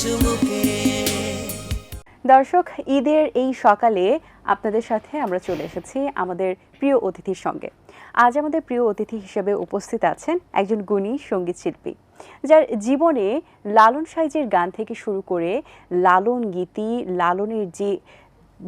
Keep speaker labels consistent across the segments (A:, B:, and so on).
A: চুমুকে।
B: দর্শক, ঈদের এই সকালে আপনাদের সাথে আমরা চলে এসেছি আমাদের প্রিয় অতিথির সঙ্গে। আজ আমাদের প্রিয় অতিথি হিসেবে উপস্থিত আছেন একজন গুণী সঙ্গীত শিল্পী, যার জীবনে লালন সাইজের গান থেকে শুরু করে লালন গীতি, লালনের যে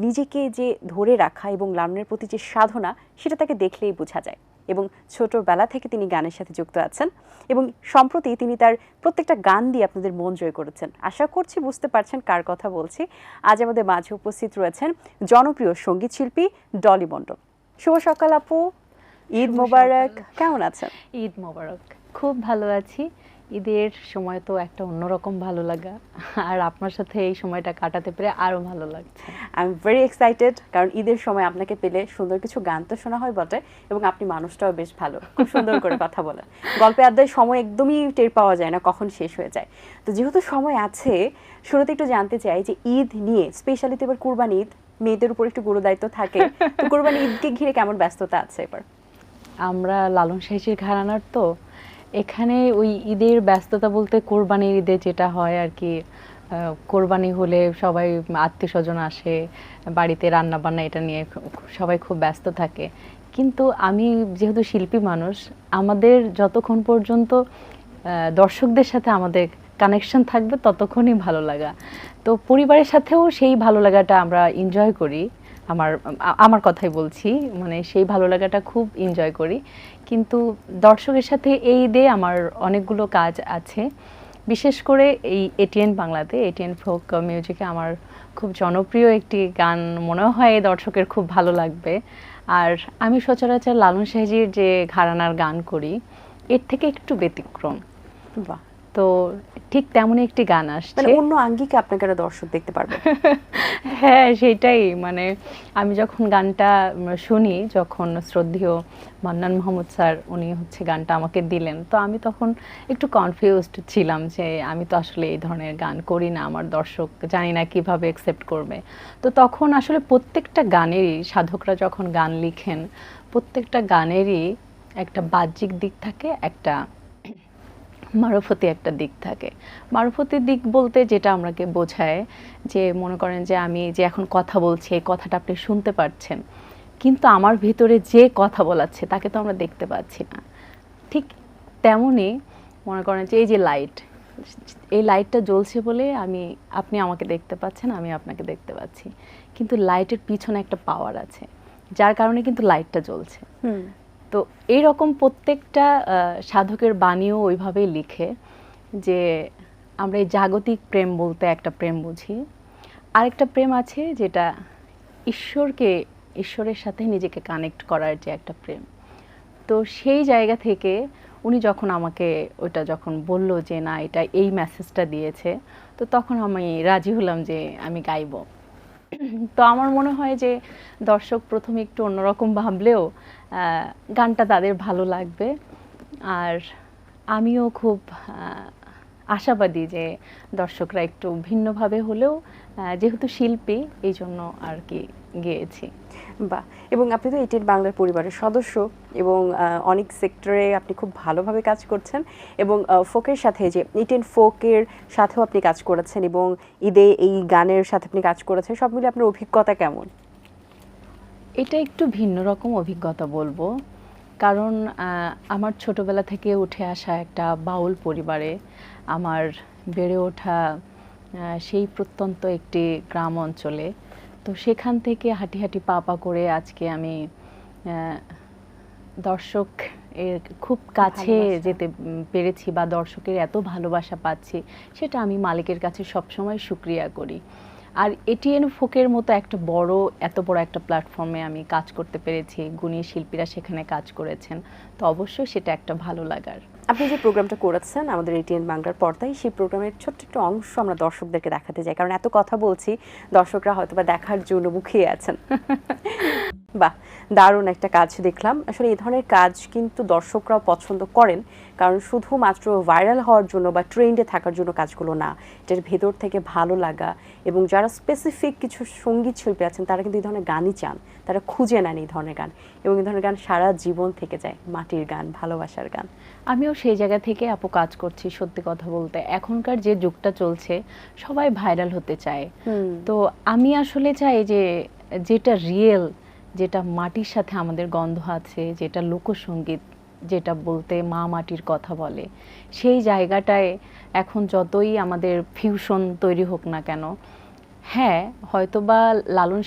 B: নিজেকে যে ধরে রাখা এবং লালনের প্রতি যে সাধনা, সেটা তাকে দেখলেই বোঝা যায়। এবং ছোটবেলা থেকে তিনি গানের সাথে যুক্ত আছেন এবং সম্প্রতি তিনি তার প্রত্যেকটা গান দিয়ে আপনাদের মন জয় করেছেন। আশা করছি বুঝতে পারছেন কার কথা বলছি। আজ আমাদের মাঝে উপস্থিত রয়েছেন জনপ্রিয় সঙ্গীত শিল্পী ডলি মণ্ডল। শুভ সকাল আপু, ঈদ মোবারক। কেমন আছেন?
C: ঈদ মোবারক, খুব ভালো আছি। ঈদের সময় তো একটা অন্যরকম ভালো লাগা, আর আপনার সাথে এই সময়টা কাটাতে পেরে আরো ভালো লাগছে।
B: আই এম ভেরি এক্সাইটেড, কারণ ঈদের সময় আপনাকে পেলে সুন্দর কিছু গান তো শোনা হয় বটে, এবং আপনি মানুষটাও বেশ ভালো, খুব সুন্দর করে কথা বলেন। গল্পে আড্ডায় সময় একদমই টের পাওয়া যায় না কখন শেষ হয়ে যায়। তো যেহেতু সময় আছে, শুরুতে একটু জানতে চাই যে ঈদ নিয়ে, স্পেশালি তো এবার কুরবানি ঈদ, মেয়েদের উপর একটু গুরু দায়িত্ব থাকে, তো কুরবানি ঈদকে ঘিরে কেমন ব্যস্ততা আছে এবার?
C: আমরা লালন সাইজির ঘরানার তো এখানে ওই ঈদের ব্যস্ততা বলতে কোরবানির ঈদে যেটা হয় আর কি, কোরবানি হলে সবাই আত্মীয় স্বজন আসে, বাড়িতে রান্না বান্না এটা নিয়ে সবাই খুব ব্যস্ত থাকে। কিন্তু আমি যেহেতু শিল্পী মানুষ, আমাদের যতক্ষণ পর্যন্ত দর্শকদের সাথে আমাদের কানেকশন থাকবে ততক্ষণই ভালো লাগা। তো পরিবারের সাথেও সেই ভালো লাগাটা আমরা এনজয় করি। আমার কথাই বলছি, মানে সেই ভালো লাগাটা খুব এনজয় করি। কিন্তু দর্শকের সাথে এই ঈদে আমার অনেকগুলো কাজ আছে, বিশেষ করে এই এটিএন বাংলাতে, এটিএন ফোক মিউজিকে আমার খুব জনপ্রিয় একটি গান মনে হয় দর্শকের খুব ভালো লাগবে। আর আমি সচরাচর লালন সাইজির যে ঘরানার গান করি, এর থেকে একটু ব্যতিক্রম।
B: বাহ,
C: তো ঠিক তেমনই একটি গান আসছে,
B: মানে অন্য আঙ্গিকে আপনাকে আরো দর্শক দেখতে পারবে।
C: হ্যাঁ সেটাই। মানে আমি যখন গানটা শুনি, যখন শ্রদ্ধেয় মান্নান মাহমুদ স্যার উনি গানটা আমাকে দিলেন, তো আমি তখন একটু কনফিউজড ছিলাম যে আমি তো আসলে এই ধরনের গান করি না, আমার দর্শক জানি না কিভাবে অ্যাকসেপ্ট করবে। তো তখন আসলে প্রত্যেকটা গানেরই, সাধকরা যখন গান লিখেন, প্রত্যেকটা গানেরই একটা বাহ্যিক দিক থাকে, একটা মারফতি একটা দিক থাকে। মারফতি দিক বলতে যেটা আমাকে বোঝায় যে, মনে করেন যে আমি যে এখন কথা বলছি, এই কথাটা আপনি শুনতে পাচ্ছেন, কিন্তু আমার ভিতরে যে কথা বলাচ্ছে তাকে তো আমরা দেখতে পাচ্ছি না। ঠিক তেমনই মনে করেন যে এই যে লাইট, এই লাইটটা জ্বলছে বলে আপনি আমাকে দেখতে পাচ্ছেন, আমি আপনাকে দেখতে পাচ্ছি, কিন্তু লাইটের পিছনে একটা পাওয়ার আছে, যার কারণে কিন্তু লাইটটা জ্বলছে। তো এইরকম প্রত্যেকটা সাধকের বাণীও ওইভাবেই লিখে যে আমরা এই জাগতিক প্রেম বলতে একটা প্রেম বুঝি, আরেকটা প্রেম আছে যেটা ঈশ্বরের সাথে নিজেকে কানেক্ট করার যে একটা প্রেম। তো সেই জায়গা থেকে উনি যখন আমাকে ওইটা যখন বলল যে না, এটা এই মেসেজটা দিয়েছে, তো তখন আমি রাজি হলাম যে আমি গাইব। তো আমার মনে হয় যে দর্শক প্রথমে একটু অন্যরকম ভাবলেও গানটা তাদের ভালো লাগবে। আর আমিও খুব আশাবাদী যে দর্শকরা একটু ভিন্নভাবে হলেও, যেহেতু শিল্পী এই জন্য আর কি গেয়েছি।
B: বাহ, এবং আপনি তো এটিএন বাংলার পরিবারের সদস্য, এবং অনেক সেক্টরে আপনি খুব ভালোভাবে কাজ করছেন, এবং ফোকের সাথে যে এটিএন ফোকের সাথেও আপনি কাজ করেছেন, এবং ঈদে এই গানের সাথে আপনি কাজ করেছেন, সব মিলে আপনার অভিজ্ঞতা কেমন?
C: এটা একটু ভিন্ন রকম অভিজ্ঞতা বলবো, কারণ আমার ছোটবেলা থেকে উঠে আসা একটা বাউল পরিবারে আমার বেড়ে ওঠা, সেই প্রত্যন্ত একটি গ্রাম অঞ্চলে। তো সেখান থেকে হাঁটি হাঁটি পা পা করে আজকে আমি দর্শক এর খুব কাছে যেতে পেরেছি, বা দর্শকের এত ভালোবাসা পাচ্ছি, সেটা আমি মালিকের কাছে সবসময় শুকরিয়া করি। আর এটিএন ফোকের মতো এত বড় একটা প্ল্যাটফর্মে আমি কাজ করতে পেরেছি, গুণী শিল্পীরা সেখানে কাজ করেছেন, তো অবশ্যই সেটা একটা ভালো লাগার।
B: আপনি যে প্রোগ্রামটা করেছেন আমাদের এটিএন বাংলার পর্দায়, সেই প্রোগ্রামের ছোট্ট একটু অংশ আমরা দর্শকদেরকে দেখাতে যাই, কারণ এত কথা বলছি, দর্শকরা হয়তো বা দেখার জন্য মুখিয়ে আছেন। বাহ, দারুণ একটা কাজ দেখলাম। আসলে এই ধরনের কাজ কিন্তু দর্শকরাও পছন্দ করেন, কারণ শুধুমাত্র ভাইরাল হওয়ার জন্য বা ট্রেন্ডে থাকার জন্য কাজগুলো না, এটার ভেতর থেকে ভালো লাগা এবং যারা স্পেসিফিক কিছু সঙ্গীত শিল্পী আছেন তারা কিন্তু এই ধরনের গানই চান, তারা খুঁজে নেন এই ধরনের গান, এবং এই ধরনের গান সারা জীবন থেকে যায়, মাটির গান, ভালোবাসার গান।
C: আমিও সেই জায়গা থেকে আপু কাজ করছি। সত্যি কথা বলতে এখনকার যে যুগটা চলছে সবাই ভাইরাল হতে চায়, তো আমি আসলে চাই যে যেটা রিয়েল, যেটা মাটির সাথে আমাদের গন্ধ আছে, যেটা লোকসঙ্গীত, যেটা বলতে মা মাটির কথা বলে, সেই জায়গাটায় এখন যতই আমাদের ফিউশন তৈরি হোক না কেন, হ্যাঁ হয়তোবা লালন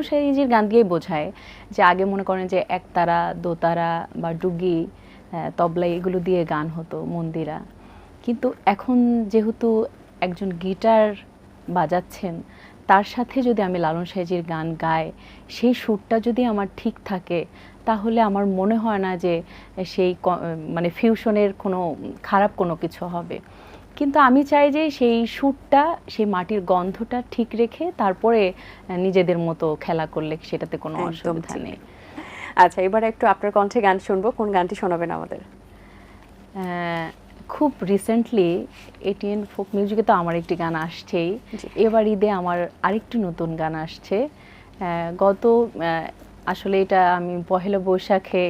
C: সাইজির গান দিয়েই বোঝায় যে আগে মনে করেন যে একতারা, দোতারা বা ডুগি, তবলা এগুলো দিয়ে গান হতো, মন্দিরা। কিন্তু এখন যেহেতু একজন গিটার বাজাচ্ছেন, তার সাথে যদি আমি লালন সাইজির গান গাই, সেই সুরটা যদি আমার ঠিক থাকে, তাহলে আমার মনে হয় না যে সেই মানে ফিউশনের কোনো খারাপ কোনো কিছু হবে। কিন্তু আমি চাই যে সেই সুরটা, সেই মাটির গন্ধটা ঠিক রেখে তারপরে নিজেদের মতো খেলা করলে সেটাতে কোনো
B: একদম
C: অসুবিধা
B: ঠিক।
C: নেই।
B: আচ্ছা, এবার একটু আপনার কণ্ঠে গান শুনবো, কোন গানটি শোনাবেন আমাদের?
C: খুব রিসেন্টলি এটিএন ফোক মিউজিকে তো আমার একটি গান আসছেই,
B: জি।
C: এবার ঈদে আমার আরেকটি নতুন গান আসছে। গত আসলে এটা আমি পহেলা বৈশাখে,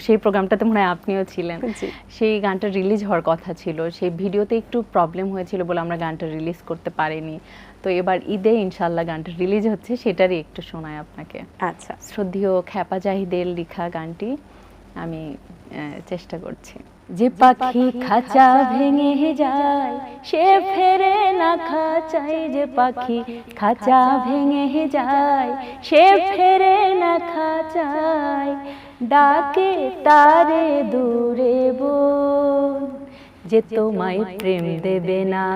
C: সেই প্রোগ্রামটাতে মনে হয় আপনিও ছিলেন।
B: জি।
C: সেই গানটা রিলিজ হওয়ার কথা ছিল, সেই ভিডিওতে একটু প্রবলেম হয়েছিল বলে আমরা গানটা রিলিজ করতে পারিনি। তো এবার ঈদে ইনশাল্লাহ গানটা রিলিজ হচ্ছে, সেটারই একটু শোনাই আপনাকে।
B: আচ্ছা।
C: শ্রদ্ধেয় খ্যাপা জাহিদের লেখা গানটি আমি চেষ্টা করছি। যে পাখি খাঁচা ভেঙে যায় সে ফেরে না খাঁচায়, যে পাখি খাঁচা ভেঙে যায় সে ফেরে না খাঁচায়, ডাকে তারে দূরে বোন, যে তোমায় প্রেম দেবে না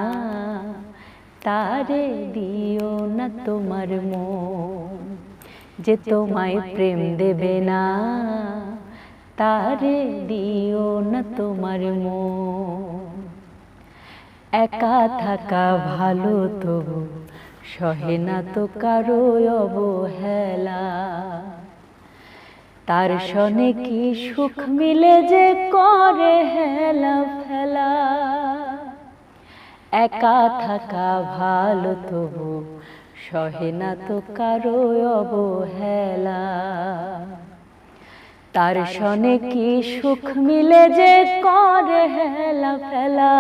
C: তারে দিও না তোমার মন, যে তোমায় প্রেম দেবে না তারে দিও না তোমার মন। একা থাকা ভালো তবু সহে না তো কারো অবহেলা, তার সনে কি সুখ মিলে যে করে হেলা ফেলা। একা থাকা ভালো তবু সহে না তো কারো অবহেলা, তার সনে কি সুখ মিলে যে করে হেলা ফেলা।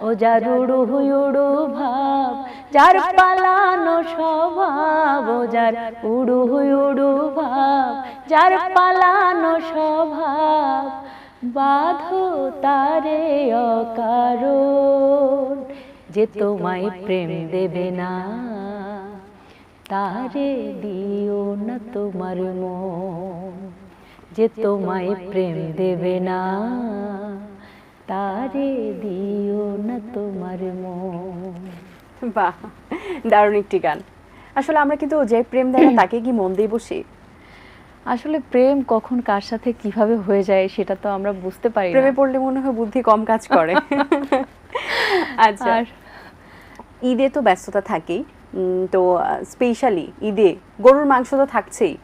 C: ও যার উড়ু উড়ু ভাব, যার পালানো স্বভাব, ও যার উড়ু উড়ু ভাব, যার পালানো স্বভাব, বাঁধো তারে অকারণ, যে তোমায় প্রেম দেবে না তারে দিও না তোমার মন, যে তোমায় প্রেম দেবে না তারে দিও না তোমার মন।
B: বাহ, দারুণ একটি গান। আসলে আমরা কিন্তু যে প্রেম দেয় না তাকে কি মন দিয়ে বসি?
C: আসলে প্রেম কখন কার সাথে কিভাবে হয়ে যায় সেটা তো আমরা বুঝতে পারি না।
B: প্রেমে পড়লে মনে হয় বুদ্ধি কম কাজ করে। আচ্ছা, ঈদে তো ব্যস্ততা থাকেই, তো স্পেশালি ঈদে গরুর মাংস তো থাকছেই,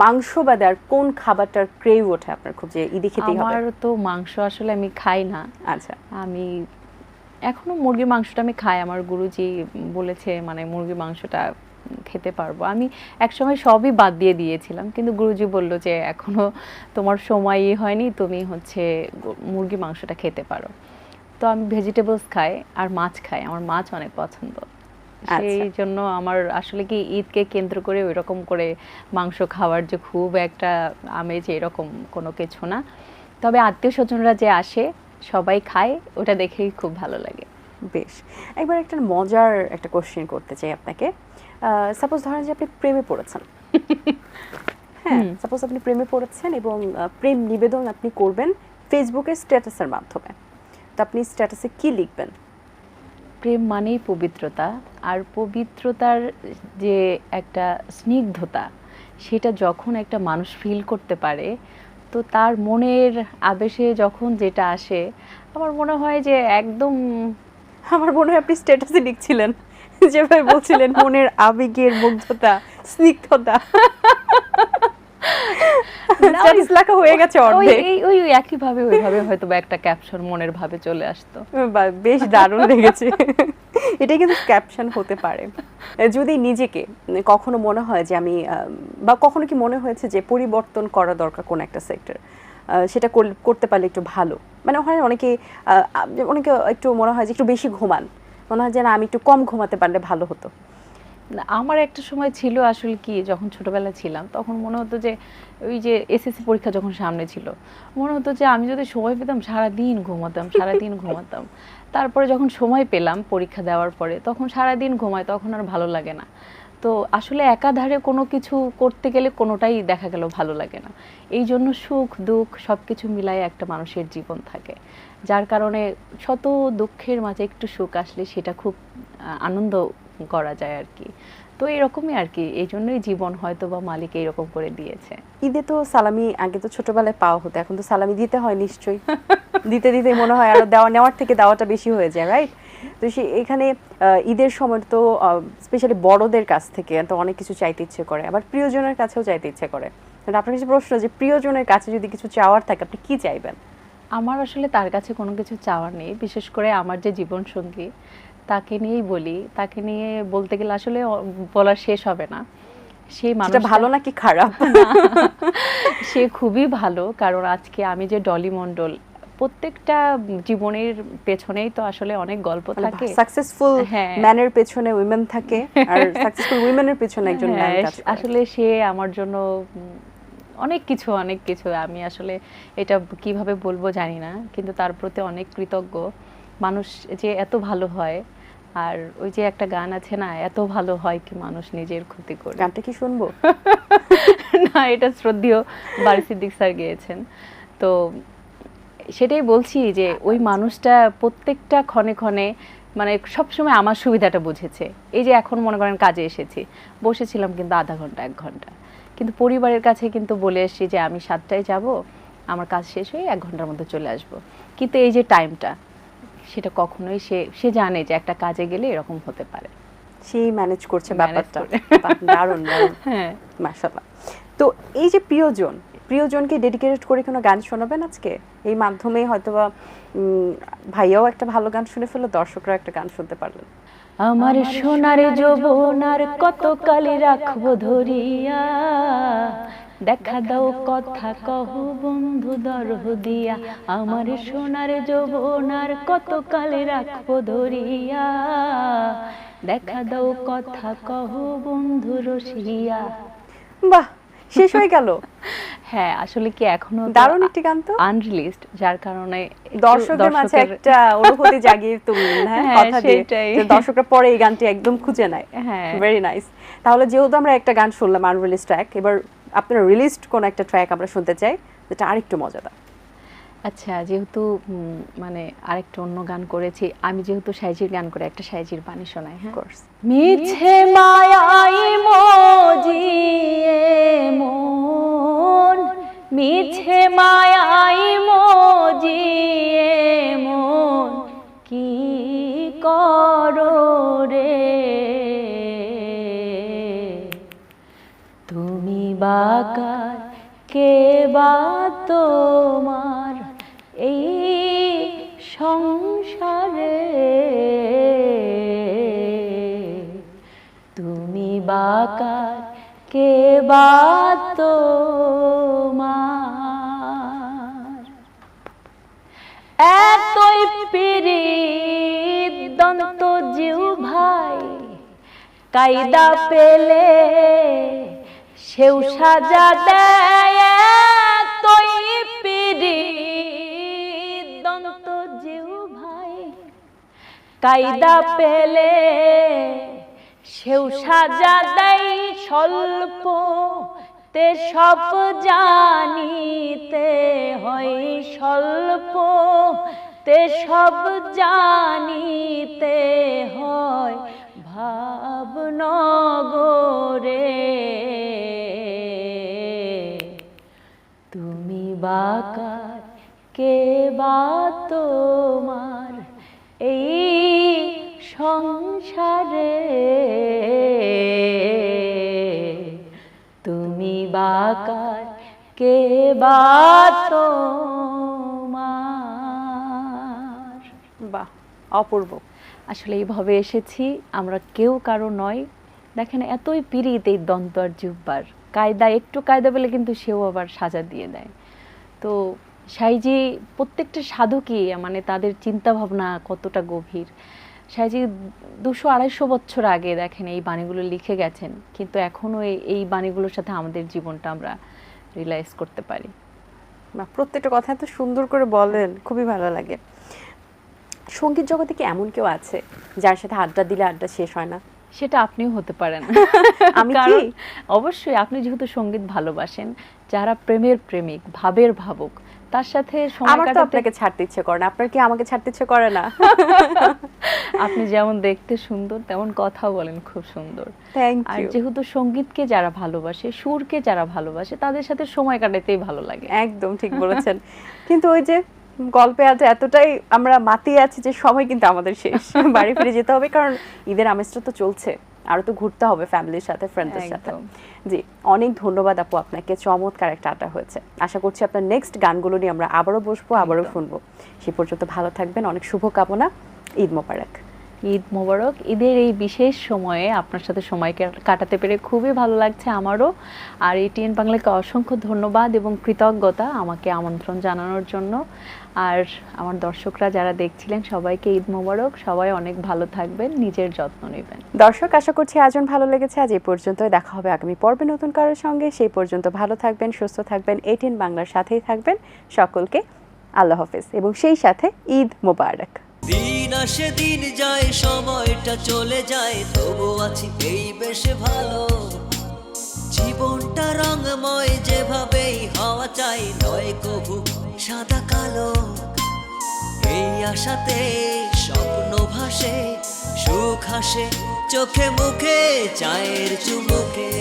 B: মাংস বাদে আর কোন খাবারটার ক্রেভ ওঠে আপনার খুব, যে ঈদে খেতেই হবে?
C: আমার তো মাংস আসলে আমি খাই না।
B: আচ্ছা।
C: আমি এখনো মুরগির মাংসটা আমি খাই, আমার গুরুজি বলেছে মানে মুরগির মাংসটা খেতে পারবো। আমি একসময় সবই বাদ দিয়ে দিয়েছিলাম, কিন্তু গুরুজি বলল যে এখনো তোমার সময়ই হয়নি, তুমি হচ্ছে মুরগির মাংসটা খেতে পারো। তো আমি ভেজিটেবলস খাই আর মাছ খাই, আমার মাছ অনেক পছন্দ। সেই জন্য আমার আসলে কি ঈদকে কেন্দ্র করে ওইরকম করে মাংস খাওয়ার যে খুব একটা আমেজ এরকম কোনো কিছু না, তবে আত্মীয় স্বজনরা যে আসে সবাই খায়, ওটা দেখেই খুব ভালো লাগে।
B: বেশ, একবার একটা মজার একটা কোশ্চেন করতে চাই আপনাকে। সাপোজ ধরেন যে আপনি প্রেমে পড়েছেন, হ্যাঁ, সাপোজ আপনি প্রেমে পড়েছেন এবং প্রেম নিবেদন আপনি করবেন ফেসবুকের স্ট্যাটাসের মাধ্যমে, তো আপনি স্ট্যাটাসে কি লিখবেন?
C: প্রেম মানেই পবিত্রতা, আর পবিত্রতার যে একটা স্নিগ্ধতা, সেটা যখন একটা মানুষ ফিল করতে পারে, তো তার মনের আবেশে যখন যেটা আসে, আমার মনে হয় যে একদম
B: আমার মনে হয় আপনি স্ট্যাটাসে লিখছিলেন যেভাবে বলছিলেন মনের আবেগের মুগ্ধতা, স্নিগ্ধতা। স্ট্যাটাস লেখা হয়ে গেছে অর্ধেক।
C: ওই একইভাবে ওইভাবে হয়তো বা একটা ক্যাপশন মনের ভাবে চলে আসতো।
B: বাহ, বেশ দারুণ লেগেছে। এটা কিন্তু ক্যাপশন হতে পারে। যদি নিজেকে কখনো মনে হয় যে আমি বা কখনো কি মনে হয়েছে যে পরিবর্তন করা দরকার কোন একটা সেক্টর, সেটা করতে পারলে একটু ভালো, মানে হয় অনেকে অনেকে একটু মনে হয় যে একটু বেশি ঘুমান, মনে হয় যে না আমি একটু কম ঘুমাতে পারলে ভালো হতো।
C: না, আমার একটা সময় ছিল আসলে কি, যখন ছোটবেলা ছিলাম তখন মনে হতো যে ওই যে এসএসসি পরীক্ষা যখন সামনে ছিল, মনে হতো যে আমি যদি সময় পেতাম সারাদিন ঘুমাতাম, সারাদিন ঘুমাতাম। তারপরে যখন সময় পেলাম পরীক্ষা দেওয়ার পরে, তখন সারাদিন ঘুমাই, তখন আর ভালো লাগে না। তো আসলে একাধারে কোনো কিছু করতে গেলে কোনোটাই দেখা গেল ভালো লাগে না। এই জন্য সুখ দুঃখ সব কিছু মিলাই একটা মানুষের জীবন থাকে, যার কারণে শত দুঃখের মাঝে একটু সুখ আসলে সেটা খুব আনন্দ করা যায় আর কি। তো এরকমই আর কি, এই জন্যই জীবন হয়তো বা মালিক এইরকম করে দিয়েছে।
B: ঈদে তো সালামি আগে তো ছোটবেলায় পাওয়া হতো, এখন তো সালামি দিতে হয় নিশ্চয়ই। দিতে দিতে মনে হয় আরো নেওয়ার থেকে দেওয়াটা বেশি হয়ে যায়, রাইট? তো এখানে ঈদের সময় তো স্পেশালি বড়দের কাছ থেকে তো অনেক কিছু চাইতে ইচ্ছে করে, আবার প্রিয়জনের কাছেও চাইতে ইচ্ছে করে। আপনার কাছে প্রশ্ন, যে প্রিয়জনের কাছে যদি কিছু চাওয়ার থাকে আপনি কি চাইবেন?
C: আমার আসলে তার কাছে কোনো কিছু চাওয়ার নেই, বিশেষ করে আমার যে জীবন সঙ্গী তাকে নিয়েই বলি। তাকে নিয়ে বলতে গেলে আসলে বলা শেষ হবে না। সেই মানুষটা
B: ভালো নাকি খারাপ?
C: সে খুবই ভালো, কারণ আজকে আমি যে ডলি মণ্ডল, প্রত্যেকটা জীবনের পেছনেই তো আসলে অনেক গল্প থাকে।
B: সাকসেসফুল ম্যানের পেছনে উইমেন থাকে, আর সাকসেসফুল উইমেনের পেছনে একজন ম্যান কাজ করে।
C: আসলে সে আমার জন্য অনেক কিছু অনেক কিছু, আমি আসলে এটা কিভাবে বলবো জানি না, কিন্তু তার প্রতি অনেক কৃতজ্ঞ। মানুষ যে এত ভালো হয়, আর ওই যে একটা গান আছে না, এত ভালো হয় কি মানুষ নিজের ক্ষতি করে।
B: গানটা কি শুনবো?
C: না, এটা শ্রদ্ধেয় বারি সিদ্দিক স্যার গেয়েছেন। তো সেটাই বলছি যে ওই মানুষটা প্রত্যেকটা ক্ষণে ক্ষণে মানে সবসময় আমার সুবিধাটা বুঝেছে। এই যে এখন মনে করেন কাজে এসেছি, বসেছিলাম কিন্তু আধা ঘন্টা 1 ঘন্টা, কিন্তু পরিবারের কাছে কিন্তু বলে এসেছি যে আমি 7টায় যাব, আমার কাজ শেষ হয়ে 1 ঘন্টার মধ্যে চলে আসব। কিন্তু এই যে টাইমটা, সেটা কখনোই সে জানে যে একটা কাজে গেলে এরকম হতে পারে।
B: সেই ম্যানেজ করছে ব্যাপারটা। দারুণ দারুণ,
C: হ্যাঁ
B: মাশাআল্লাহ। তো এই যে প্রিয়জনকে ডেডিকেটেড করে কোনো গান শোনাবেন আজকে? এই মাধ্যমে হয়তোবা ভাইয়াও একটা ভালো গান শুনে ফেললো, দর্শকরা একটা গান শুনতে পারলেন।
C: আমার সোনার যৌবনার কত কালে রাখবো ধরিয়া, দেখা দাও কথা কহু বন্ধু দরহ দিয়া। আমার সোনার যৌবনার কত কালে রাখবো ধরিয়া, দেখা দাও কথা কহু বন্ধু রসিয়া।
B: বাহ, শেষ হয়ে গেল।
C: হ্যাঁ, আসলে কি এখনো
B: দারুণ একটি গান তো,
C: আনরিলিজড, যার কারণে
B: দর্শকদের মাঝে একটা অনুভূতি জাগিয়ে তুললেন। হ্যাঁ, কথা দিয়ে যে দর্শকরা পরে এই গানটি একদম খুঁজে নেয়।
C: হ্যাঁ,
B: ভেরি নাইস। তাহলে যেহেতু আমরা একটা গান শুনলাম আনরিলিজড ট্র্যাক, এবার আপনার রিলিজড কোন একটা ট্র্যাক আমরা শুনতে চাই যেটা আরেকটু মজাদার।
C: আচ্ছা, যেহেতু মানে আরেকটা অন্য গান করেছি আমি, যেহেতু সাইজির গান করে একটা সাইজির বাণী শোনাই। হ্যাঁ, মিছে মায়াই মজিয়ে মন, মিছে মায়াই মজিয়ে মন, কি করো রে তুমি বাকার, কে বা তোমার এই সংসারে, তুমি বাকার, কে বা তোমার। এতই পিরিত দন্ত জিউ ভাই, কায়দা পেলে সেও সাজা দেয়। এতই পিরিত দন্ত জিউ ভাই, কায়দা পেলে সেও সাজা দেয়। স্বল্প তে সব জানিতে হয়, স্বল্প তে সব জানিতে হয়, ভাবনগরে তুমি বাকার, কে বা তোমার এই সংসারে, তুমি বাকার, কে বা তোমার।
B: বাহ, অপূর্ব।
C: আসলে এইভাবে এসেছি আমরা, কেউ কারো নয়। দেখেন এতই পীড়িত এই দন্ত আর জিহ্বার, কায়দা একটু কায়দা পেলে কিন্তু সেও আবার সাজা দিয়ে দেয়। তো সাইজি প্রত্যেকটা সাধকই মানে তাদের চিন্তা ভাবনা কতটা গভীর। সাইজি 200-250 বছর আগে দেখেন এই বাণীগুলো লিখে গেছেন, কিন্তু এখনো এই বাণীগুলোর সাথে আমাদের জীবনটা আমরা রিয়েলাইজ করতে পারি।
B: বাহ, প্রত্যেকটা কথা এত সুন্দর করে বলেন, খুবই ভালো লাগে। সঙ্গীত জগতে কি এমন কেউ আছে যার সাথে আড্ডা দিলে আড্ডা শেষ হয় না?
C: সেটা আপনিও হতে পারেন।
B: আমি কি?
C: কারণ অবশ্যই আপনি যেহেতু সঙ্গীত ভালোবাসেন, যারা প্রেমের প্রেমিক, ভাবের ভাবুক, তার সাথে সময়
B: আমার তো
C: কাটাতে
B: আপনাকে ছাড়তে ইচ্ছে করে না, আপনার কি আমাকে ছাড়তে ইচ্ছে করে না?
C: আপনি যেমন দেখতে সুন্দর তেমন কথা বলেন খুব সুন্দর।
B: থ্যাংক
C: আর
B: ইউ।
C: যেহেতু সঙ্গীতকে যারা ভালোবাসে, সুরকে যারা ভালোবাসে, তাদের সাথে সময় কাটাতেই ভালো লাগে।
B: একদম ঠিক বলেছেন। কিন্তু ওই যে গল্পে আজ এতটাই আমরা মাতিয়ে আছি যে সময় কিন্তু আমাদের শেষ, বাড়ি ফিরে যেতে হবে, কারণ ঈদের আমেজটা তো চলছে, আরো তো ঘুরতে হবে ফ্যামিলির সাথে, ফ্রেন্ডদের সাথে।
C: একদম।
B: জি, অনেক ধন্যবাদ আপু আপনাকে, চমৎকার একটা আড্ডা হয়েছে। আশা করছি আপনার নেক্সট গানগুলো নিয়ে আমরা আবারও বসবো, আবারও শুনবো। সে পর্যন্ত ভালো থাকবেন, অনেক শুভকামনা। ঈদ মোবারক।
C: ঈদ মোবারক। ঈদের এই বিশেষ সময়ে আপনার সাথে সময় কাটাতে পেরে খুবই ভালো লাগছে আমারও। আর এটিএন বাংলাকে অসংখ্য ধন্যবাদ এবং কৃতজ্ঞতা আমাকে আমন্ত্রণ জানানোর জন্য। আর আমার দর্শকরা যারা দেখছিলেন সবাইকে ঈদ মোবারক। সবাই অনেক ভালো থাকবেন, নিজের যত্ন নেবেন।
B: দর্শক, আশা করছি আয়োজন ভালো লেগেছে। আজ এই পর্যন্তই, দেখা হবে আগামী পর্বে নতুন কারোর সঙ্গে। সেই পর্যন্ত ভালো থাকবেন, সুস্থ থাকবেন, এটিএন বাংলার সাথেই থাকবেন। সকলকে আল্লাহ হাফেজ এবং সেই সাথে ঈদ মোবারক।
A: দিন আসে দিন যায়, সময়টা চলে যায়, তবু আছি এই বেশ ভালো। জীবনটা রঙময়, যেভাবেই হওয়া চাই, নয় কবু সাদা কালো। এই আশাতে স্বপ্ন ভাসে, সুখ হাসে চোখে মুখে, চায়ের চুমুকে।